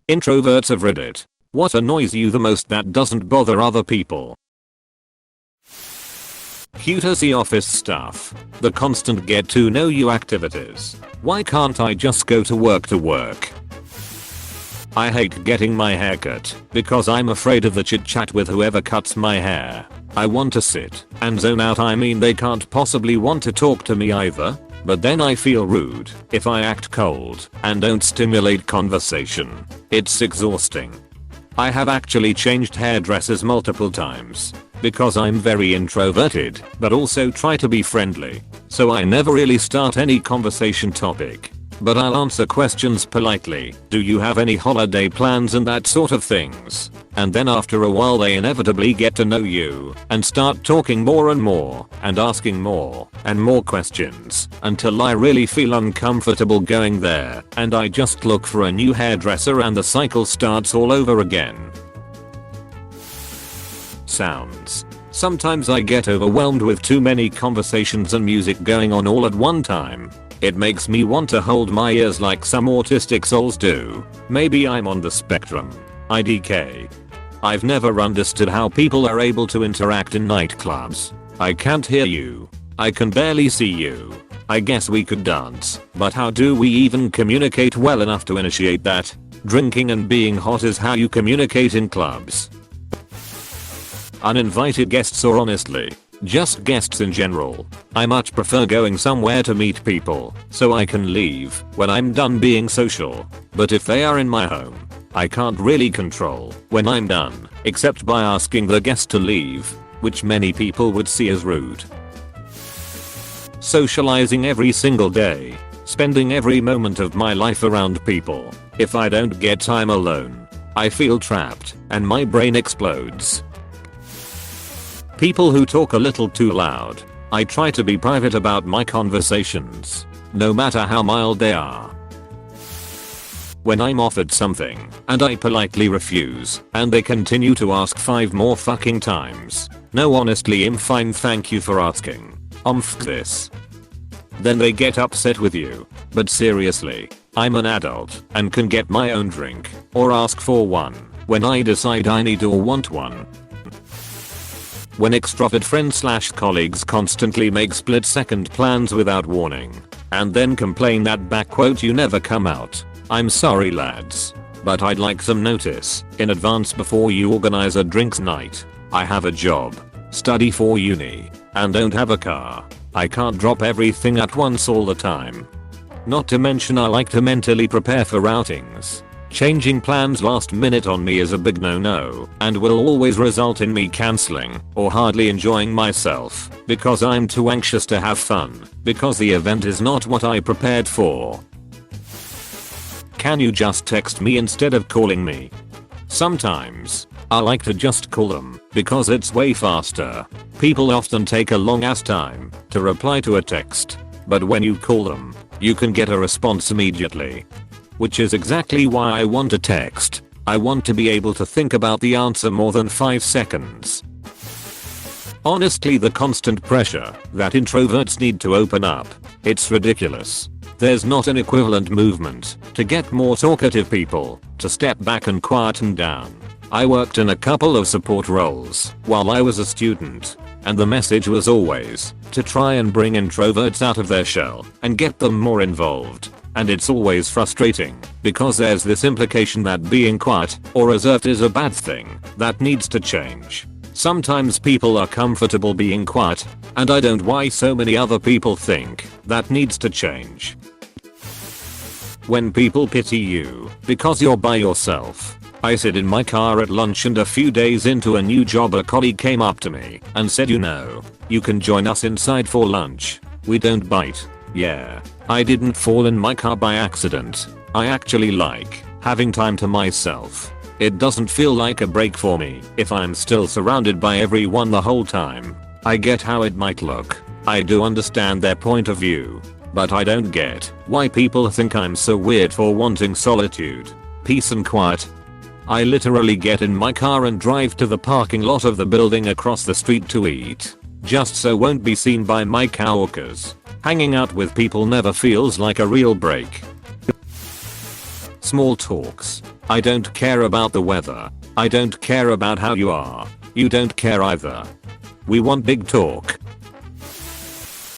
Introverts of Reddit. What annoys you the most that doesn't bother other people? Cutesy office stuff. The constant get to know you activities. Why can't I just go to work? I hate getting my hair cut because I'm afraid of the chit chat with whoever cuts my hair. I want to sit and zone out. I mean, they can't possibly want to talk to me either. But then I feel rude if I act cold and don't stimulate conversation. It's exhausting. I have actually changed hairdressers multiple times because I'm very introverted but also try to be friendly. So I never really start any conversation topic. But I'll answer questions politely. Do you have any holiday plans and that sort of things? And then after a while they inevitably get to know you and start talking more and more and asking more and more questions until I really feel uncomfortable going there and I just look for a new hairdresser and the cycle starts all over again. Sounds. Sometimes I get overwhelmed with too many conversations and music going on all at one time. It makes me want to hold my ears like some autistic souls do. Maybe I'm on the spectrum. IDK. I've never understood how people are able to interact in nightclubs. I can't hear you. I can barely see you. I guess we could dance, but how do we even communicate well enough to initiate that? Drinking and being hot is how you communicate in clubs. Uninvited guests, or honestly, just guests in general. I much prefer going somewhere to meet people so I can leave when I'm done being social. But if they are in my home, I can't really control when I'm done, except by asking the guest to leave, which many people would see as rude. Socializing every single day. Spending every moment of my life around people. If I don't get time alone, I feel trapped and my brain explodes. People who talk a little too loud. I try to be private about my conversations, no matter how mild they are. When I'm offered something and I politely refuse and they continue to ask 5 more fucking times. No, honestly, I'm fine, thank you for asking. F this. Then they get upset with you. But seriously, I'm an adult and can get my own drink or ask for one when I decide I need or want one. When extrovert friends/colleagues constantly make split-second plans without warning and then complain that "you never come out." I'm sorry lads, but I'd like some notice in advance before you organize a drinks night. I have a job, study for uni, and don't have a car. I can't drop everything at once all the time. Not to mention I like to mentally prepare for outings. Changing plans last minute on me is a big no-no and will always result in me cancelling or hardly enjoying myself because I'm too anxious to have fun because the event is not what I prepared for. Can you just text me instead of calling me? Sometimes I like to just call them because it's way faster. People often take a long ass time to reply to a text, but when you call them, you can get a response immediately. Which is exactly why I want a text. I want to be able to think about the answer more than 5 seconds. Honestly, the constant pressure that introverts need to open up, it's ridiculous. There's not an equivalent movement to get more talkative people to step back and quieten down. I worked in a couple of support roles while I was a student, and the message was always to try and bring introverts out of their shell and get them more involved. And it's always frustrating because there's this implication that being quiet or reserved is a bad thing that needs to change. Sometimes people are comfortable being quiet, and I don't why so many other people think that needs to change. When people pity you because you're by yourself. I sit in my car at lunch and a few days into a new job a colleague came up to me and said, you can join us inside for lunch. We don't bite. Yeah. I didn't fall in my car by accident. I actually like having time to myself. It doesn't feel like a break for me if I'm still surrounded by everyone the whole time. I get how it might look. I do understand their point of view. But I don't get why people think I'm so weird for wanting solitude, peace and quiet. I literally get in my car and drive to the parking lot of the building across the street to eat, just so won't be seen by my coworkers. Hanging out with people never feels like a real break. Small talks. I don't care about the weather. I don't care about how you are. You don't care either. We want big talk.